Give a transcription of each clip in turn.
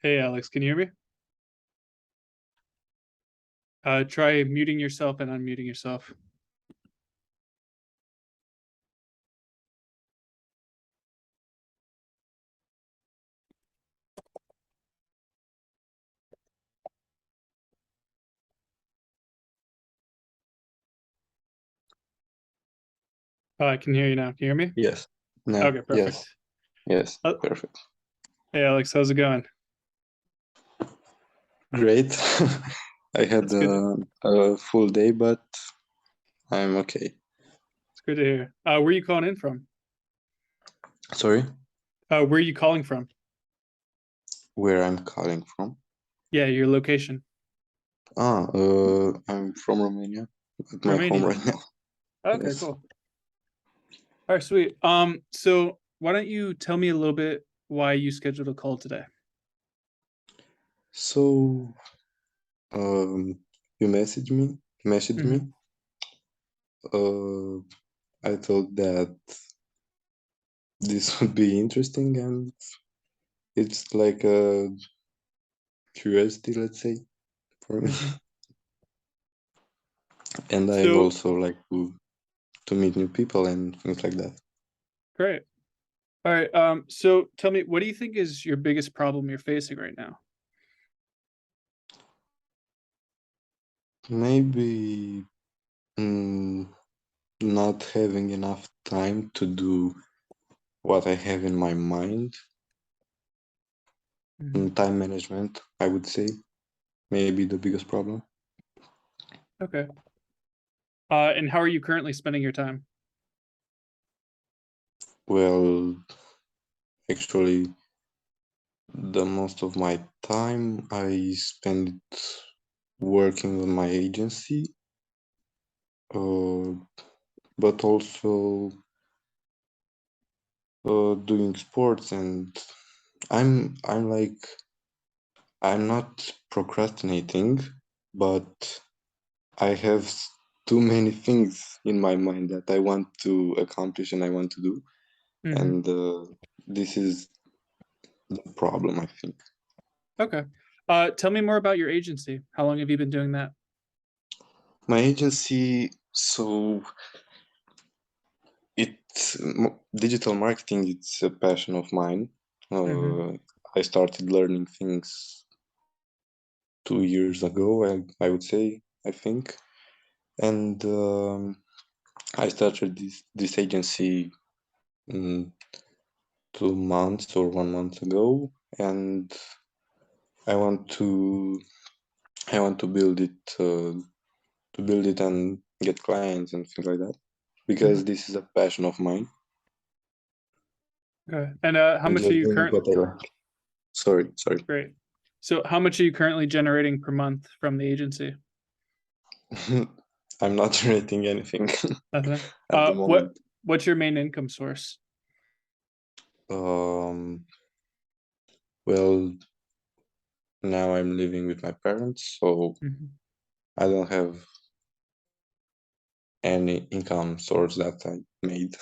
Hey Alex, can you hear me? Try muting yourself and unmuting yourself. I can hear you now. Can you hear me? Yes. No. Okay, Yes. perfect. Yes. Uh, Perfect. hey Alex, how's it going? Great. I had That's good. a full day, but I'm okay. It's good to hear. Where are you calling in from? Sorry, Where are you calling from? where I'm calling from? Yeah, your location. I'm from Romania, at my home Romania. right now. Okay, Yes. cool. All right, sweet. So why don't you tell me a little bit why you scheduled a call today? So, you messaged me. Hmm. Uh, I thought that this would be interesting, and it's like a curiosity, let's say, for me. Hmm. And I So also like to meet new people and things like that. great. All right. So tell me, what do you think is your biggest problem you're facing right now? Maybe mm, not having enough time to do what I have in my mind. Hmm. Time management, I would say, maybe the biggest problem. Okay. And how are you currently spending your time? Well, actually, the most of my time I spend it working on my agency, uh, but also doing sports, and I'm like I'm not procrastinating, but I have too many things in my mind that I want to accomplish and I want to do, Hmm. and this is the problem, I think. Okay. Tell me more about your agency. How long have you been doing that? My agency, so digital marketing. It's a passion of mine. Hmm. Uh, I started learning things 2 years ago. I would say, I think, and I started this agency. mm, 2 months or 1 month ago, and I want to I want to build it and get clients and things like that Hmm. because this is a passion of mine Okay. And how and much are just you doing current? what I like. Sorry. Great. So how much are you currently generating per month from the agency? I'm not generating anything Nothing. at the moment. What's your main income source? Um, well, now I'm living with my parents, so Hmm. I don't have any income source that I made.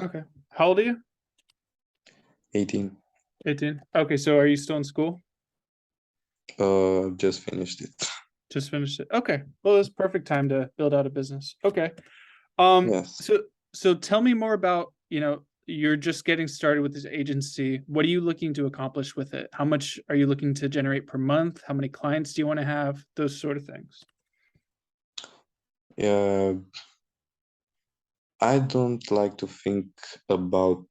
Okay. How old are you? 18. 18. Okay, so are you still in school? Just finished it. Just finished it. Okay. Well, it's perfect time to build out a business. Okay. Um, Yes. so so tell me more about, you're just getting started with this agency. What are you looking to accomplish with it? How much are you looking to generate per month? How many clients do you want to have? Those sort of things. Yeah, I don't like to think about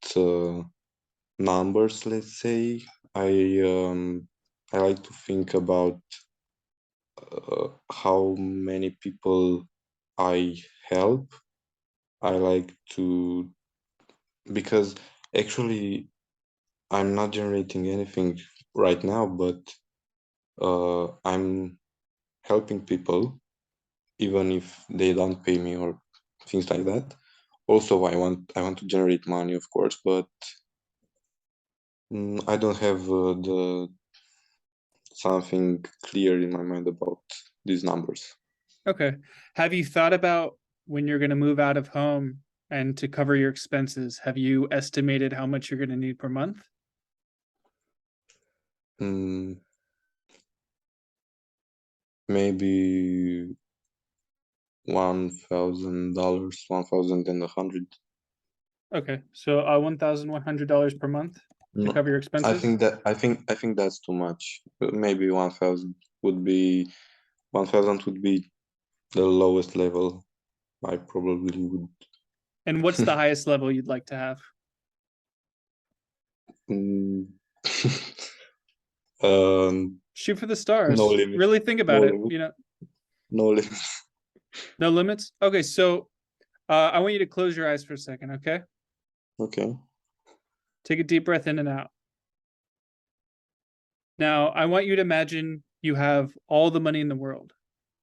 numbers, let's say. I um, I like to think about how many people I help. I like to because actually I'm not generating anything right now, but I'm helping people even if they don't pay me or things like that. Also, I want to generate money, of course, but I don't have the something clear in my mind about these numbers. Okay. Have you thought about when you're going to move out of home and to cover your expenses? Have you estimated how much you're going to need per month? maybe $1,000, 1,100. Okay, so $1,100 per month to No, cover your expenses. I think that's too much. Maybe 1,000 would be 1,000 would be the lowest level I probably would. And what's the highest level you'd like to have? Mm. um, Shoot for the no stars. limit, Really think no about it. limit, You know, no limit. no limits. Okay, so I want you to close your eyes for a second, okay? Okay. Take a deep breath in and out. Now, I want you to imagine you have all the money in the world.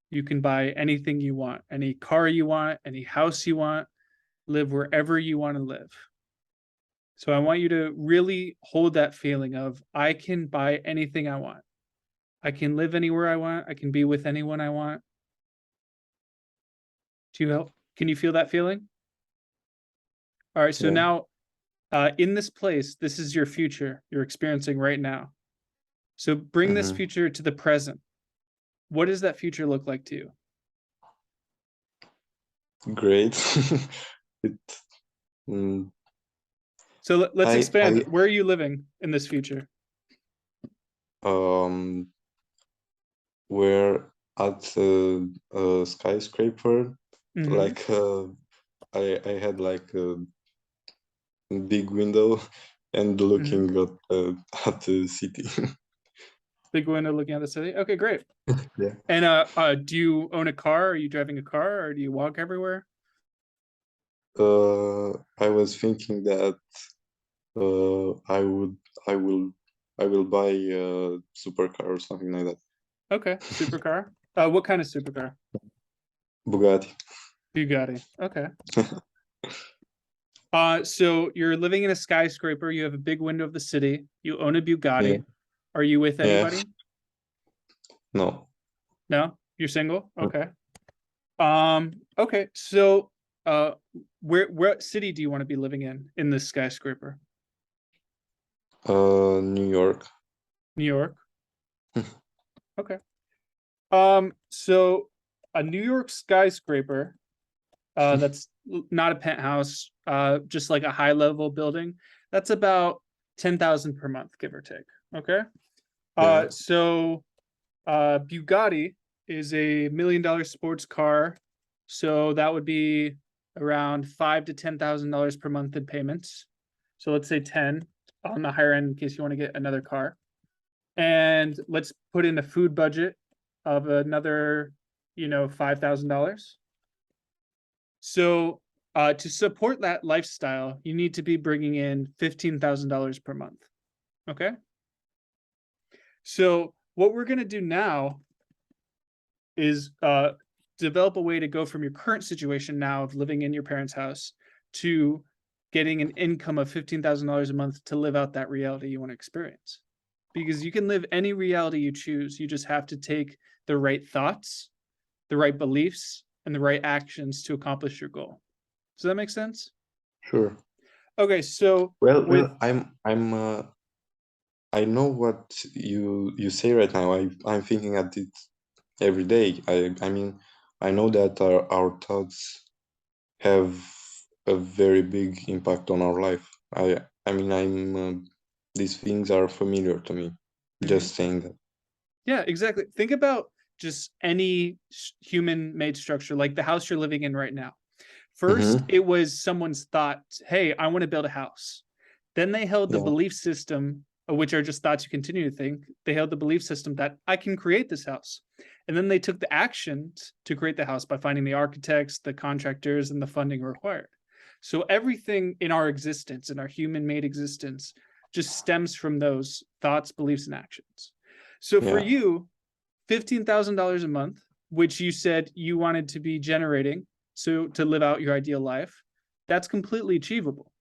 You can buy anything you want, any car you want, any house you want, live wherever you want to live. So I want you to really hold that feeling of I can buy anything I want. I can live anywhere I want. I can be with anyone I want. Do you help? Can you feel that feeling? All right. So Yeah. now, in this place, this is your future you're experiencing right now. So bring this Hmm. future to the present. What does that future look like to you? Great. it, mm, So let's expand. I Where are you living in this future? um were at a skyscraper, Mm-hmm. like I had like a big window and Mm-hmm. looking at the city. Big window looking at the city. Okay, great. Yeah. And do you own a car? Are you driving a car, or do you walk everywhere? I was thinking that I would I will I will buy a supercar or something like that. Okay, supercar. What kind of supercar? Bugatti. Bugatti. Okay. So you're living in a skyscraper. You have a big window of the city. You own a Yeah. Bugatti. Are you with Yeah. anybody? No. No, you're single. No. Okay. Okay. So, uh, where city do you want to be living in this skyscraper? New York. New York. Okay. So a New York skyscraper, that's not a penthouse, just like a high level building. That's about 10,000 per month, give or take. Okay. Yeah. So Bugatti is a $1 million sports car, so that would be around five to $10,000 per month in payments. So let's say 10 on the higher end in case you want to get another car. And let's put in a food budget of another, $5,000. So to support that lifestyle, you need to be bringing in $15,000 per month. Okay. So what we're going to do now is develop a way to go from your current situation now of living in your parents' house to getting an income of $15,000 a month to live out that reality you want to experience. Because you can live any reality you choose. You just have to take the right thoughts, the right beliefs, and the right actions to accomplish your goal. Does that make sense? Sure. Okay, so with Well, I know what you say right now. I'm thinking at it every day. I mean, I know that our thoughts have a very big impact on our life. I mean, these things are familiar to me. Mhm. Just saying that. Yeah, exactly. Think about just any human made structure, like the house you're living in right now. First, Mm-hmm. it was someone's thought, hey, I want to build a house. Then they held the Yeah. belief system, which are just thoughts you continue to think. They held the belief system that I can create this house. And then they took the actions to create the house by finding the architects, the contractors, and the funding required. So everything in our existence, in our human made existence, just stems from those thoughts, beliefs, and actions. So for Yeah. you, $15,000 a month, which you said you wanted to be generating so to live out your ideal life, that's completely achievable.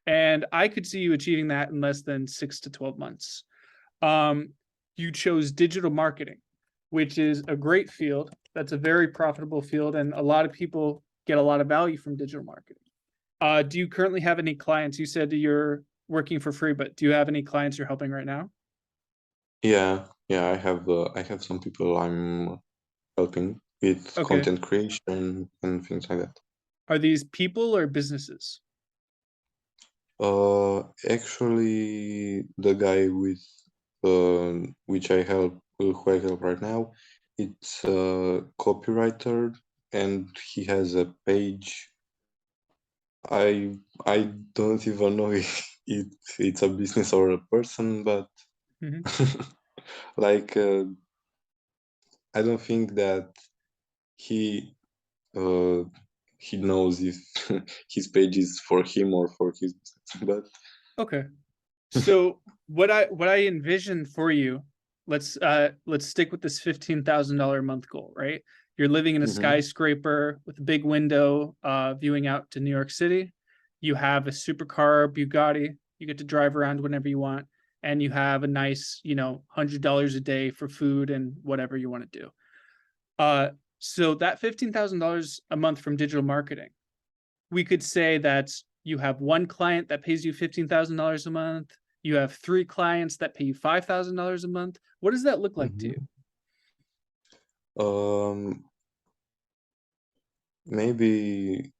And I could see you achieving that in less than 6 to 12 months. You chose digital marketing, which is a great field. That's a very profitable field, and a lot of people get a lot of value from digital marketing. Do you currently have any clients? You said you're working for free, but do you have any clients you're helping right now? Yeah. Yeah. I have some people helping with Okay. content creation and things like that. Are these people or businesses? Actually, the guy with which I help, who I help right now, it's a copywriter, and he has a page. I don't even know if it's a business or a person, but Mhm. like I don't think that he uh, he knows if his page is for him or for his business. But Okay. So what I envision for you, let's stick with this $15,000 a month goal, right? You're living in a Mhm. skyscraper with a big window, viewing out to New York City. You have a supercar Bugatti. You get to drive around whenever you want, and you have a nice, $100 a day for food and whatever you want to do. Uh, so that $15,000 a month from digital marketing, we could say that you have one client that pays you $15,000 a month. You have three clients that pay you $5,000 a month. What does that look like to you? Mhm. Um, Maybe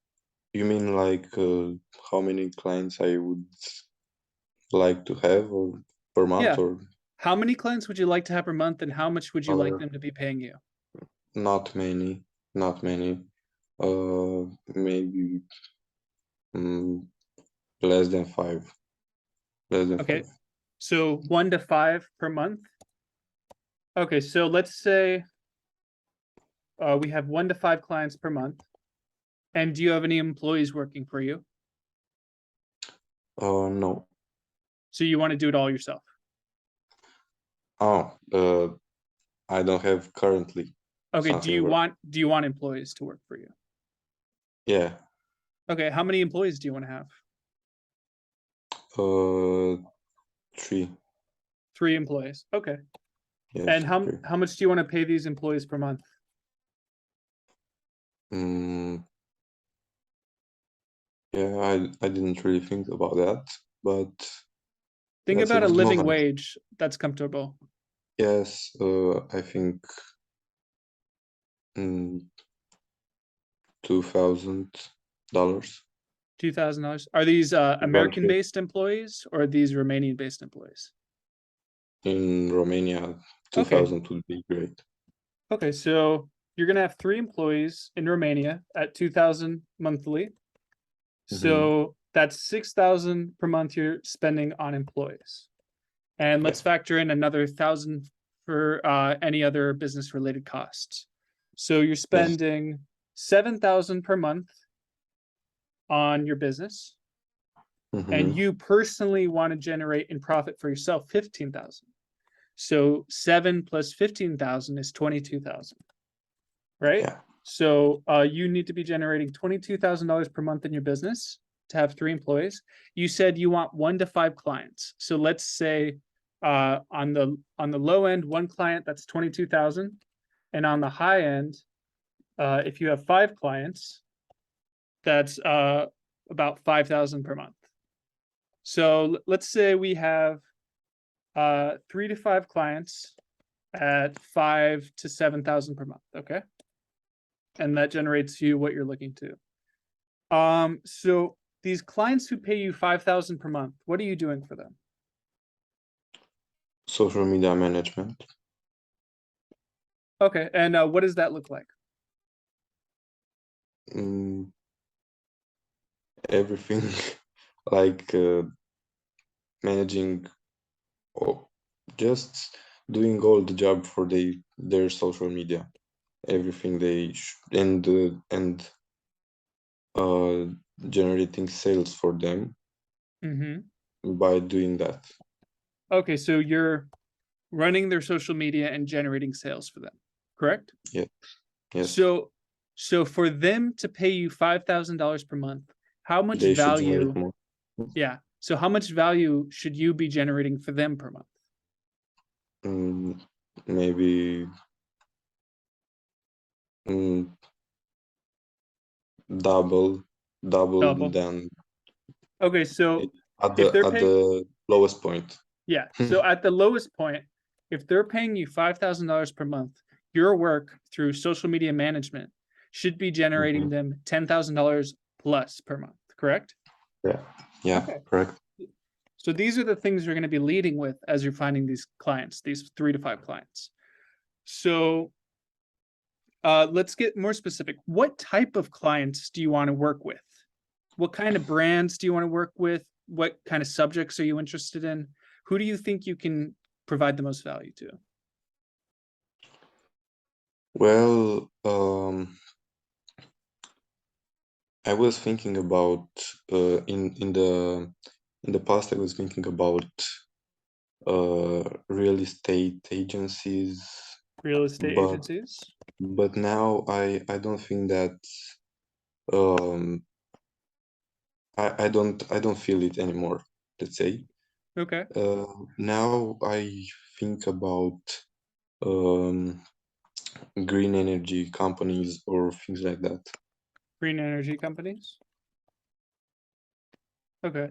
you mean like how many clients I would like to have or per month Yeah. How many clients would you like to have per month, and how much would you like or them to be paying you? not many, not many. Maybe mm, less than five, less than Okay. five. So 1 to 5 per month. Okay. So let's say we have 1 to 5 clients per month. And do you have any employees working for you? No. So you want to do it all yourself? Oh, I don't have currently Okay. Do something you work. want do you want employees to work for you? Yeah. Okay. How many employees do you want to have? Uh, three. 3 employees. Okay. Yes, And how three. how much do you want to pay these employees per month? Mm, yeah, I didn't really think about that, but Think that's a about a good living moment. wage that's comfortable. Yes, I think mm, $2,000. $2,000. Are these Roughly American-based employees or are these Romanian-based employees? in Romania, Okay. 2000 would be great. Okay. So you're gonna have 3 employees in Romania at 2,000 monthly. Hmm. So that's 6,000 per month you're spending on employees. And Yeah. let's factor in another 1,000 for any other business related costs. So you're Yes. spending 7,000 per month on your business, and Hmm. you personally want to generate in profit for yourself 15,000. So 7 plus 15,000 is 22,000, right? Yeah. So you need to be generating $22,000 per month in your business to have 3 employees. You said you want 1 to 5 clients. So let's say on the low end, 1 client, that's 22,000, and on the high end, if you have 5 clients, that's about 5,000 per month. So let's say we have 3 to 5 clients at 5 to 7,000 per month. Okay. And that generates you what you're looking to. So these clients who pay you 5,000 per month, what are you doing for them? Social media management. Okay. And what does that look like? Mm, everything like managing or just doing all the job for their social media. Everything and uh, generating sales for them Mm-hmm. by doing that. Okay. So you're running their social media and generating sales for them, correct? Yeah. Yes. So, so for them to pay you $5,000 per month, how much They should generate value? more. Yeah. So how much value should you be generating for them per month? Mm, maybe mm, double, double Double. than Okay. So at if the they're at paying, the lowest point. yeah. So at the lowest point, if they're paying you $5,000 per month, your work through social media management should be generating them $10,000 plus per month, correct? Yeah. Yeah. Okay. Correct. So these are the things you're going to be leading with as you're finding these clients, these 3 to 5 clients. So let's get more specific. What type of clients do you want to work with? What kind of brands do you want to work with? What kind of subjects are you interested in? Who do you think you can provide the most value to? Well, I was thinking about in the past I was thinking about real estate agencies, Real estate but agencies? now I don't think that um I don't feel it anymore, let's say. Okay. Now I think about um green energy companies or things like that. Green energy companies? Okay.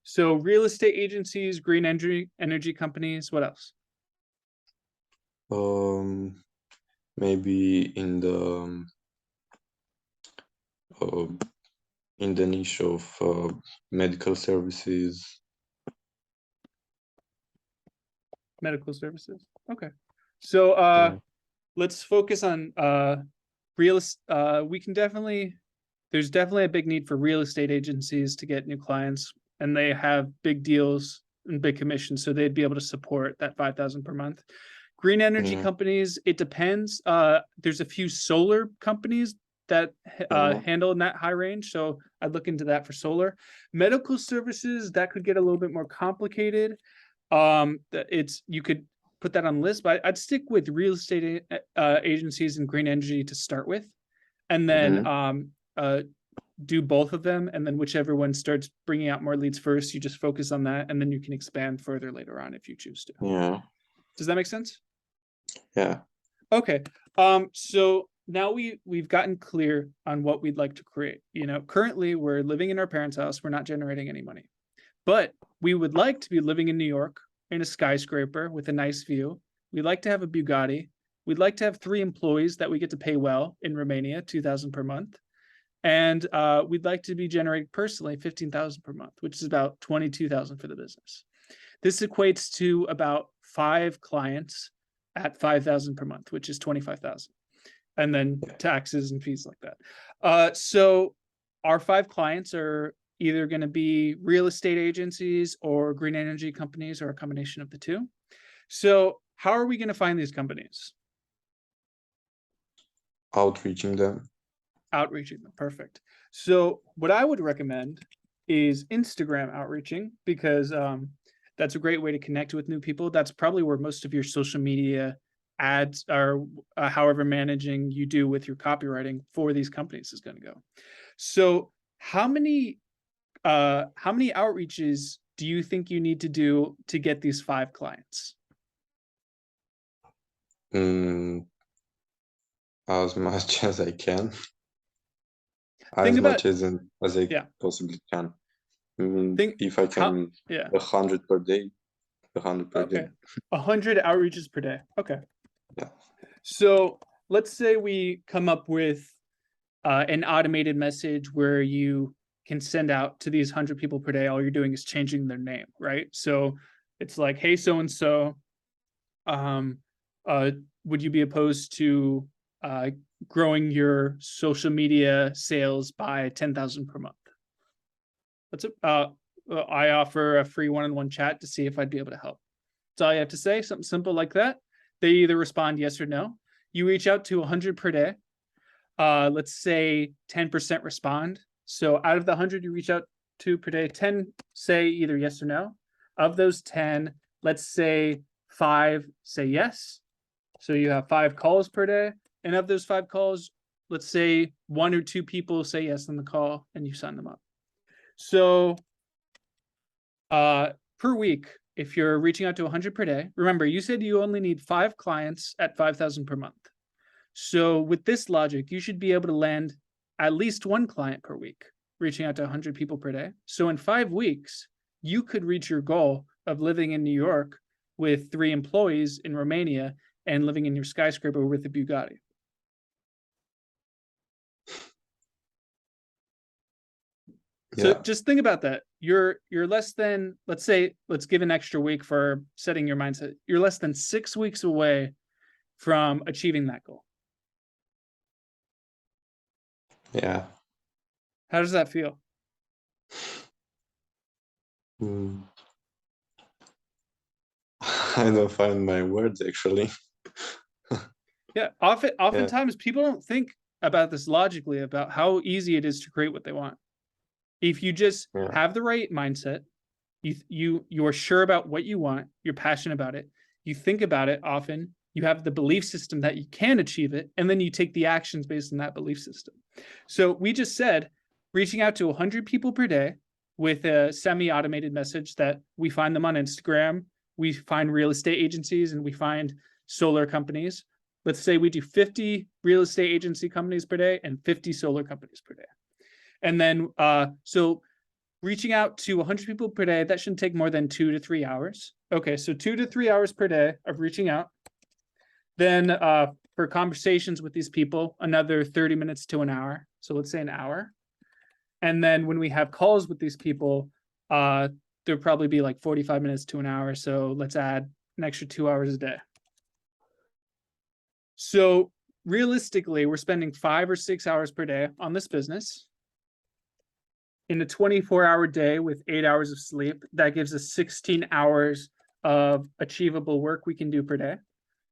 So real estate agencies, green energy companies, what else? Um Maybe uh, in the niche of medical services. Medical services. Okay. So Yeah. let's focus on we can definitely, there's definitely a big need for real estate agencies to get new clients, and they have big deals and big commissions, so they'd be able to support that 5,000 per month. Green energy Yeah. companies, it depends. There's a few solar companies that Yeah. handle in that high range, so I'd look into that for solar. Medical services, that could get a little bit more complicated. It's, you could put that on the list, but I'd stick with real estate agencies and green energy to start with, and then do both of them, and then whichever one starts bringing out more leads first, you just focus on that, and then you can expand further later on if you choose to. Yeah. Does that make sense? Yeah. Okay. So now we've gotten clear on what we'd like to create. You know, currently we're living in our parents' house, we're not generating any money, but we would like to be living in New York in a skyscraper with a nice view. We'd like to have a Bugatti. We'd like to have 3 employees that we get to pay well in Romania, 2,000 per month. And we'd like to be generating personally 15,000 per month, which is about 22,000 for the business. This equates to about 5 clients at 5,000 per month, which is 25,000, and then taxes and fees like that. So our 5 clients are either going to be real estate agencies or green energy companies, or a combination of the two. So how are we going to find these companies? Outreaching them. Outreaching them. Perfect. So what I would recommend is Instagram outreaching, because that's a great way to connect with new people. That's probably where most of your social media ads are, however managing you do with your copywriting for these companies is going to go. So how many outreaches do you think you need to do to get these 5 clients? As much as I can. Think As about, much as I yeah, possibly can. think If I how, can, yeah, 100 per day, 100 per okay. day. 100 outreaches per day. Okay. Yeah. So let's say we come up with an automated message where you can send out to these 100 people per day. All you're doing is changing their name, right? So it's like, hey, so and so, would you be opposed to growing your social media sales by 10,000 per month? That's it. I offer a free one-on-one chat to see if I'd be able to help. That's all you have to say. Something simple like that. They either respond yes or no. You reach out to 100 per day. Let's say 10% respond. So out of the 100 you reach out to per day, 10 say either yes or no. Of those 10, let's say 5 say yes. So you have 5 calls per day. And of those 5 calls, let's say 1 or 2 people say yes on the call and you sign them up. So per week, if you're reaching out to 100 per day, remember, you said you only need 5 clients at 5,000 per month. So with this logic, you should be able to land at least 1 client per week, reaching out to 100 people per day. So in 5 weeks, you could reach your goal of living in New York with 3 employees in Romania and living in your skyscraper with a Bugatti? So Yeah, just think about that. You're less than, let's say, let's give an extra week for setting your mindset. You're less than 6 weeks away from achieving that goal. yeah. How does that feel? Mm. I don't find my words actually. Yeah, Yeah, oftentimes people don't think about this logically, about how easy it is to create what they want. If you just yeah, have the right mindset, you are sure about what you want, you're passionate about it, you think about it often, you have the belief system that you can achieve it, and then you take the actions based on that belief system. So we just said reaching out to 100 people per day with a semi-automated message that we find them on Instagram, we find real estate agencies, and we find solar companies. Let's say we do 50 real estate agency companies per day and 50 solar companies per day. And then, so reaching out to 100 people per day, that shouldn't take more than 2 to 3 hours. Okay, so 2 to 3 hours per day of reaching out. Then for conversations with these people, another 30 minutes to an hour. So let's say an hour. And then when we have calls with these people, there'll probably be like 45 minutes to an hour. So let's add an extra 2 hours a day. So realistically, we're spending 5 or 6 hours per day on this business. In a 24-hour day with 8 hours of sleep, that gives us 16 hours of achievable work we can do per day.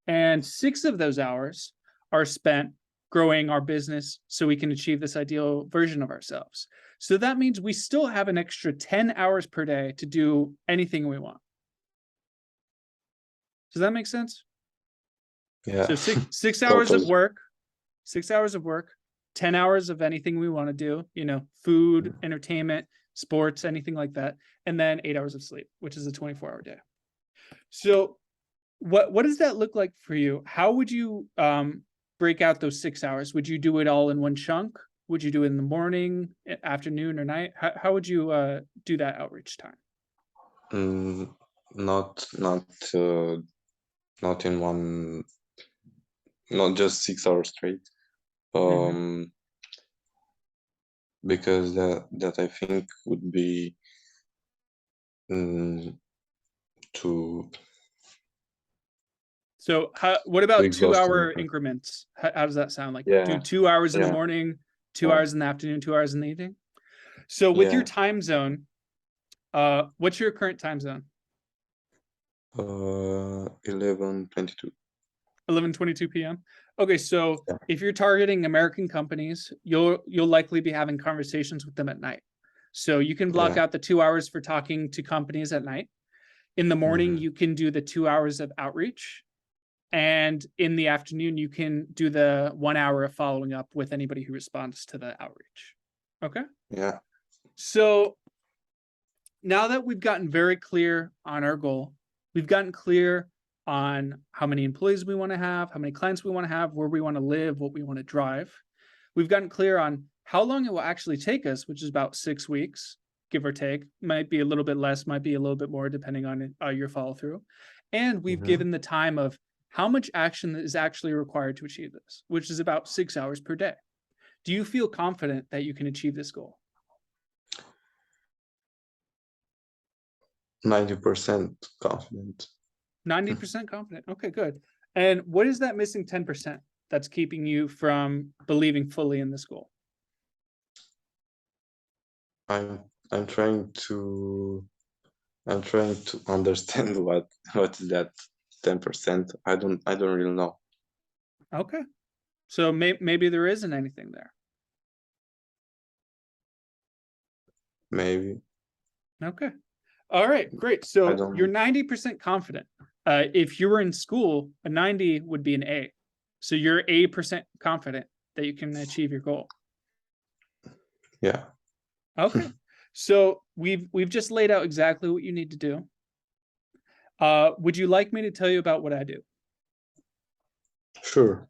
And 6 of those hours are spent growing our business so we can achieve this ideal version of ourselves. So that means we still have an extra 10 hours per day to do anything we want. Does that make sense? yeah. So six hours of Totally. work, 6 hours of work, 10 hours of anything we want to do, food, entertainment, sports, anything like that, and then 8 hours of sleep, which is a 24-hour day. So what does that look like for you? How would you break out those 6 hours? Would you do it all in one chunk? Would you do it in the morning, afternoon, or night? How would you do that outreach time? Mm, not in one, not just 6 hours straight. Mhm. Because that I think would be too So what too about exhausting. 2-hour increments? How does that sound? Like do Yeah, 2 hours in the yeah, morning, two yeah, hours in the afternoon, 2 hours in the evening? So with your yeah. time zone, what's your current time zone? 11:22. 11:22 p.m. Okay, so Yeah, if you're targeting American companies, you'll likely be having conversations with them at night. So you can block yeah. out the 2 hours for talking to companies at night. In the morning, Hmm. you can do the 2 hours of outreach. And in the afternoon, you can do the 1 hour of following up with anybody who responds to the outreach. Okay. Yeah, So now that we've gotten very clear on our goal, we've gotten clear on how many employees we want to have, how many clients we want to have, where we want to live, what we want to drive. We've gotten clear on how long it will actually take us, which is about 6 weeks, give or take. Might be a little bit less, might be a little bit more, depending on your follow through. And we've hmm, given the time of how much action is actually required to achieve this, which is about 6 hours per day. Do you feel confident that you can achieve this goal? 90% confident. 90% confident. Okay, good. And what is that missing 10% that's keeping you from believing fully in this goal? I'm I'm trying to I'm trying to understand what is that 10%. I don't really know. Okay. So maybe there isn't anything there. Maybe Okay. All right, great. I So don't you're know. 90% confident. If you were in school, a 90 would be an A. So you're A% confident that you can achieve your goal. Yeah, Okay. So we've just laid out exactly what you need to do. Would you like me to tell you about what I do? sure.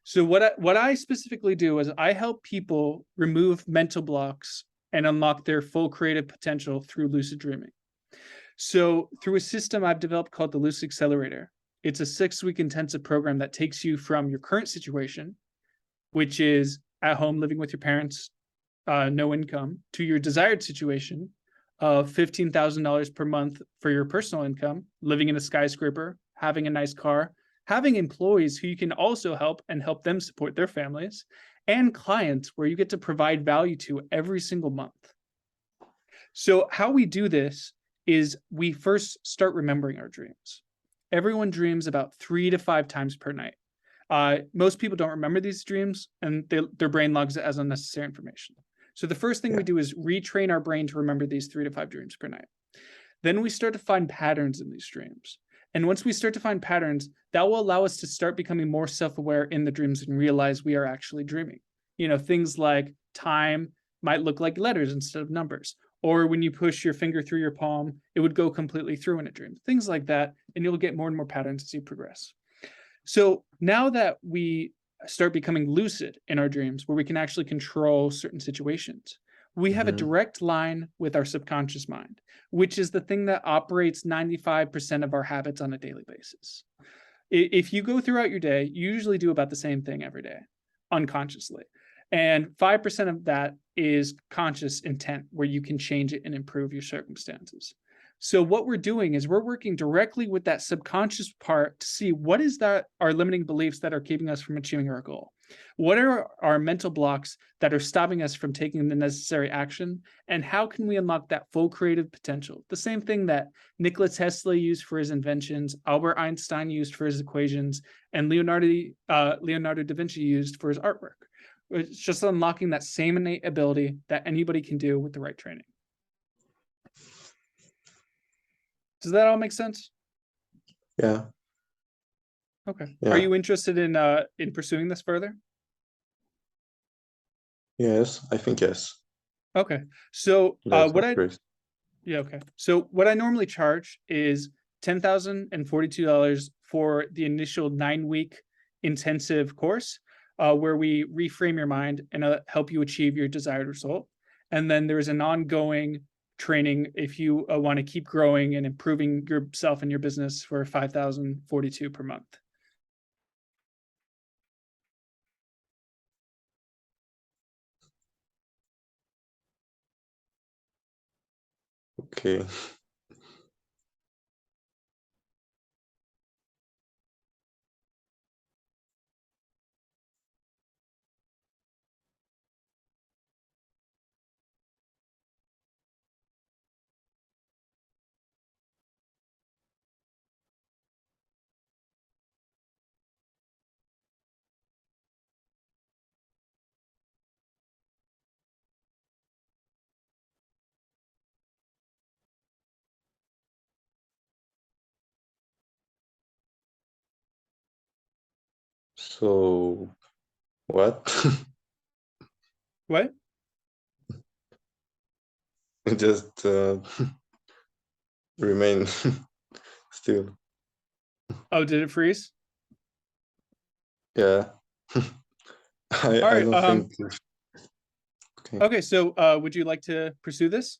So what I specifically do is I help people remove mental blocks and unlock their full creative potential through lucid dreaming. So through a system I've developed called the Lucid Accelerator, It's a 6-week intensive program that takes you from your current situation, which is at home living with your parents, no income, to your desired situation of $15,000 per month for your personal income, living in a skyscraper, having a nice car, having employees who you can also help and help them support their families, and clients where you get to provide value to every single month. So how we do this is we first start remembering our dreams. Everyone dreams about 3 to 5 times per night. Most people don't remember these dreams, and their brain logs it as unnecessary information. So the first thing we do is retrain our brain to remember these 3 to 5 dreams per night. Then we start to find patterns in these dreams. And once we start to find patterns, that will allow us to start becoming more self-aware in the dreams and realize we are actually dreaming. You know, things like time might look like letters instead of numbers. Or when you push your finger through your palm, it would go completely through in a dream. Things like that, and you'll get more and more patterns as you progress. So now that we start becoming lucid in our dreams, where we can actually control certain situations, we have a direct line with our subconscious mind, which is the thing that operates 95% of our habits on a daily basis. If you go throughout your day, you usually do about the same thing every day, unconsciously. And 5% of that is conscious intent, where you can change it and improve your circumstances. So what we're doing is we're working directly with that subconscious part to see what is that our limiting beliefs that are keeping us from achieving our goal. What are our mental blocks that are stopping us from taking the necessary action? And how can we unlock that full creative potential? The same thing that Nikola Tesla used for his inventions, Albert Einstein used for his equations, and Leonardo da Vinci used for his artwork. It's just unlocking that same innate ability that anybody can do with the right training. Does that all make sense? Yeah. Okay. Yeah. Are you interested in pursuing this further? Yes, I think yes. Okay. So That's what I great. yeah, okay. So what I normally charge is $10,042 for the initial 9-week intensive course, where we reframe your mind and help you achieve your desired result. And then there's an ongoing training if you want to keep growing and improving yourself and your business for $5,042 per month. Okay. So what? What? Just remain still. Oh, did it freeze? Yeah. All I right. don't think. Okay. Okay. So would you like to pursue this?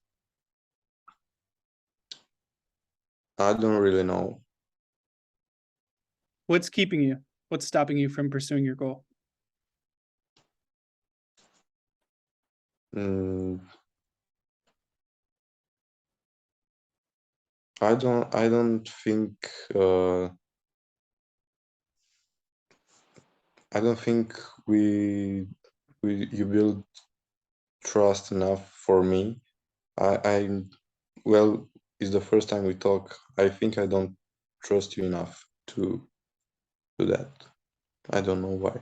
I don't really know. What's keeping you? What's stopping you from pursuing your goal? Mm, I don't think I don't think we you build trust enough for me. I well, it's the first time we talk. I think I don't trust you enough to do that. I don't know why.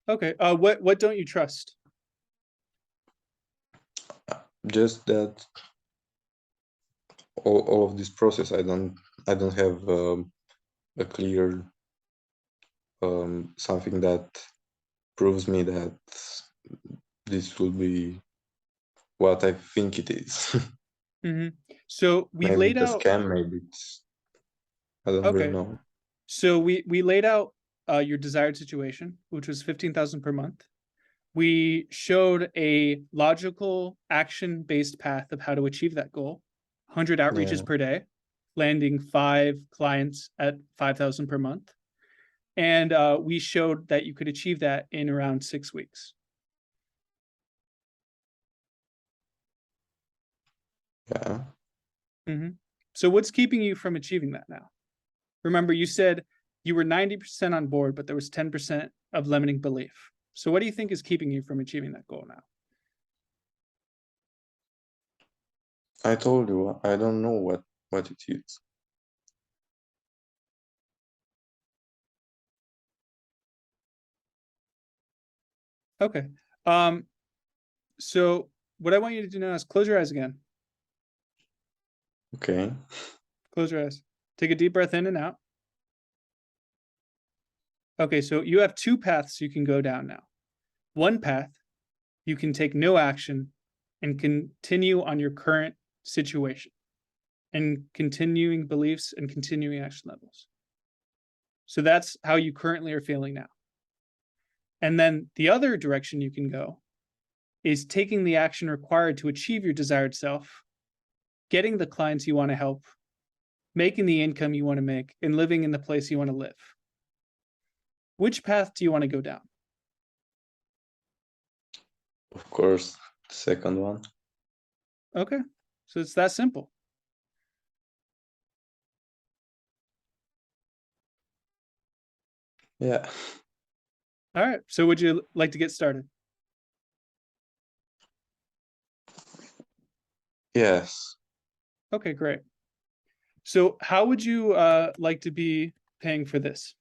Okay. What don't you trust? Just that all of this process, I don't have a clear something that proves me that this will be what I think it is. Mm-hmm. So we Maybe laid it's a out. scam. Maybe it's I don't really Okay. know. So we laid out your desired situation, which was 15,000 per month. We showed a logical action-based path of how to achieve that goal, 100 outreaches Yeah. per day, landing 5 clients at 5,000 per month. And we showed that you could achieve that in around 6 weeks. Yeah. So what's keeping you from achieving that now? Remember, you said you were 90% on board, but there was 10% of limiting belief. So what do you think is keeping you from achieving that goal now? I told you I don't know what it is. Okay. So what I want you to do now is close your eyes again. Okay. Close your eyes. Take a deep breath in and out. Okay, so you have 2 paths you can go down now. One path, you can take no action and continue on your current situation and continuing beliefs and continuing action levels. So that's how you currently are feeling now. And then the other direction you can go is taking the action required to achieve your desired self, getting the clients you want to help, making the income you want to make, and living in the place you want to live. Which path do you want to go down? Of course, the second one. Okay, so it's that simple. Yeah. All right, so would you like to get started? Yes. Okay, great. So how would you like to be paying for this?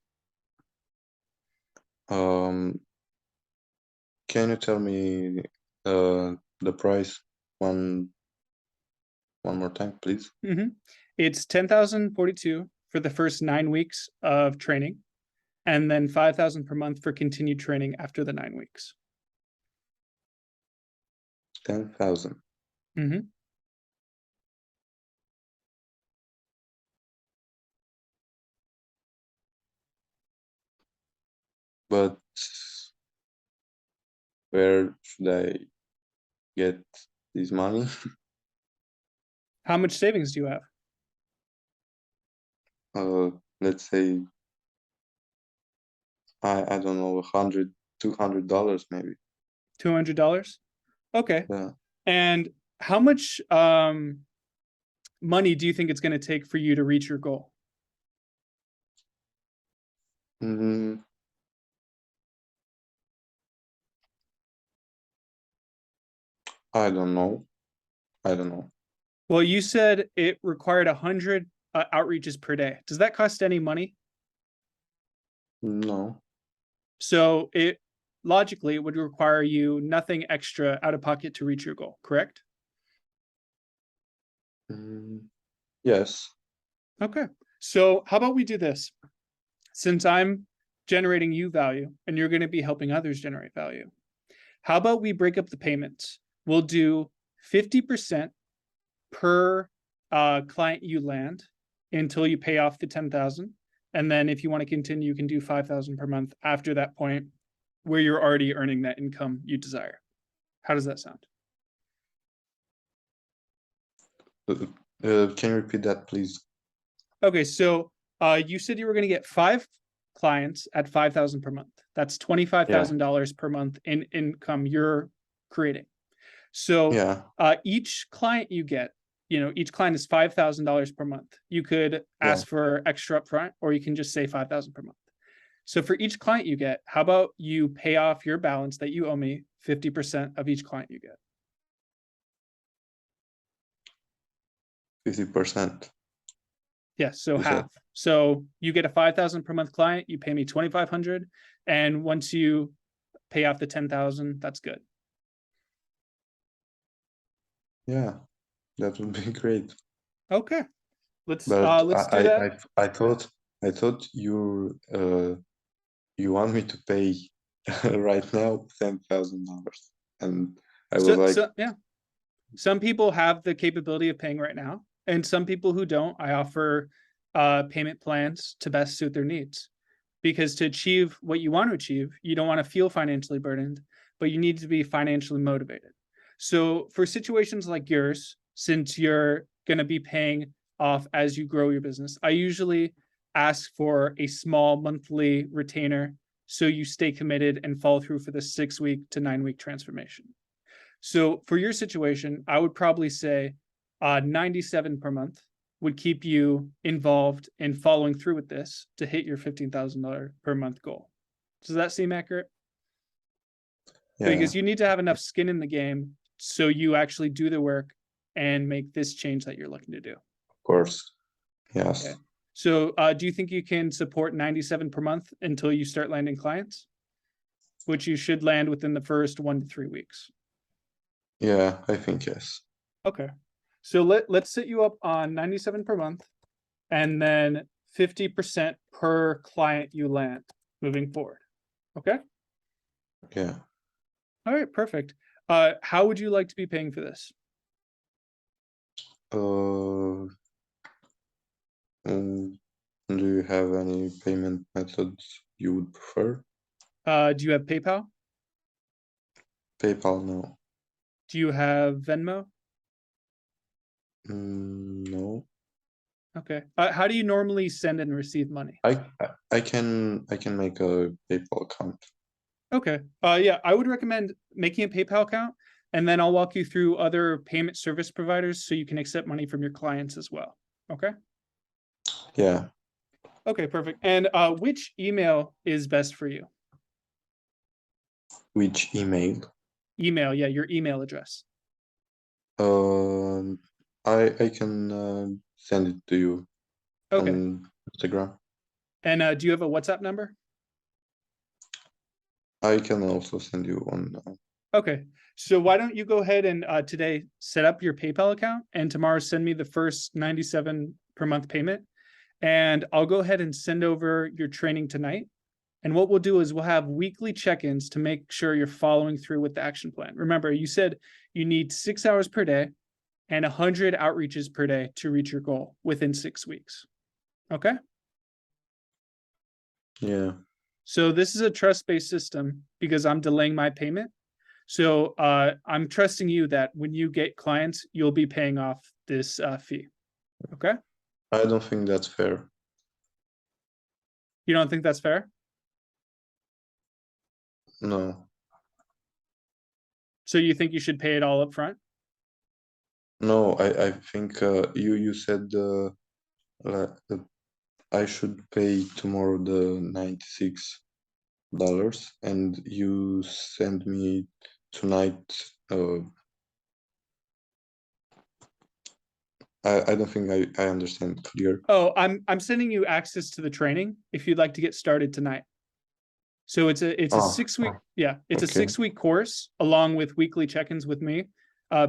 Can you tell me the price one more time, please? It's 10,042 for the first 9 weeks of training, and then 5,000 per month for continued training after the 9 weeks. 10,000. But where should I get this money? How much savings do you have? Let's say I don't know, $200 maybe. $200? Okay. Yeah. And how much money do you think it's going to take for you to reach your goal? I don't know. Well, you said it required 100 outreaches per day. Does that cost any money? No. So it logically it would require you nothing extra out of pocket to reach your goal, correct? Yes. Okay. So how about we do this? Since I'm generating you value and you're going to be helping others generate value, how about we break up the payments? We'll do 50% per client you land until you pay off the 10,000. And then if you want to continue, you can do 5,000 per month after that point where you're already earning that income you desire. How does that sound? Can you repeat that, please? Okay, so you said you were going to get 5 clients at 5,000 per month. That's $25,000 per month in income you're creating. So each client you get, each client is $5,000 per month. You could ask for extra upfront, or you can just say 5,000 per month. So for each client you get, how about you pay off your balance that you owe me 50% of each client you get? 50%. Yes, so half. So you get a 5,000 per month client, you pay me 2,500, and once you pay off the 10,000, that's good. Yeah, that would be great. Okay, let's do that. I I thought you want me to pay right now $10,000, and I was like, yeah. Some people have the capability of paying right now, and some people who don't, I offer payment plans to best suit their needs. Because to achieve what you want to achieve, you don't want to feel financially burdened, but you need to be financially motivated. So for situations like yours, since you're going to be paying off as you grow your business. I usually ask for a small monthly retainer so you stay committed and follow through for the 6-week to 9-week transformation. So for your situation, I would probably say 97 per month would keep you involved in following through with this to hit your $15,000 per month goal. Does that seem accurate? Yeah, Because you need to have enough skin in the game so you actually do the work and make this change that you're looking to do. of course. Yes. Okay. So do you think you can support 97 per month until you start landing clients? Which you should land within the first 1 to 3 weeks. Yeah, I think yes. Okay. So let's set you up on 97 per month and then 50% per client you land moving forward. Okay. Yeah. All right, perfect. How would you like to be paying for this? Do you have any payment methods you would prefer? Do you have PayPal? PayPal, no. Do you have Venmo? No. Okay. How do you normally send and receive money? I can make a PayPal account. Okay. Yeah, I would recommend making a PayPal account, and then I'll walk you through other payment service providers so you can accept money from your clients as well. Okay. Yeah. Okay, perfect. And which email is best for you? Which email? Email, yeah, your email address. I can send it to you Okay. on Instagram. And do you have a WhatsApp number? I can also send you on. Okay. So why don't you go ahead and today set up your PayPal account, and tomorrow send me the first 97 per month payment, and I'll go ahead and send over your training tonight. And what we'll do is we'll have weekly check-ins to make sure you're following through with the action plan. Remember, you said you need 6 hours per day and 100 outreaches per day to reach your goal within 6 weeks. Okay? Yeah. So this is a trust-based system because I'm delaying my payment. So I'm trusting you that when you get clients, you'll be paying off this fee. Okay? I don't think that's fair. You don't think that's fair? No. So you think you should pay it all up front? No, I think you said I should pay tomorrow the $96 and you send me tonight. I don't think I understand clear. Oh, I'm sending you access to the training if you'd like to get started tonight. So it's a 6-week, yeah, it's a okay. 6-week course along with weekly check-ins with me,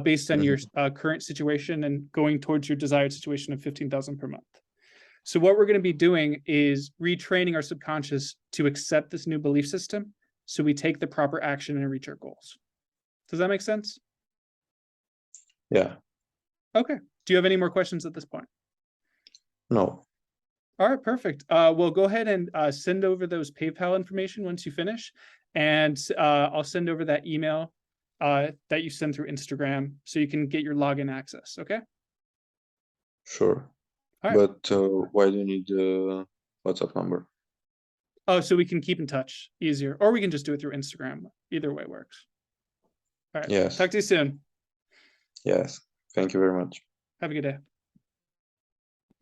based on your current situation and going towards your desired situation of 15,000 per month. So what we're going to be doing is retraining our subconscious to accept this new belief system, so we take the proper action and reach our goals. Does that make sense? Yeah. Okay. Do you have any more questions at this point? No. All right, perfect. Well, go ahead and send over those PayPal information once you finish, and I'll send over that email that you send through Instagram so you can get your login access. Okay. Sure. All right. But why do you need the WhatsApp number? Oh, so we can keep in touch easier, or we can just do it through Instagram. Either way works. All right. Yes. Talk to you soon. Yes. Thank you very much. Have a good day.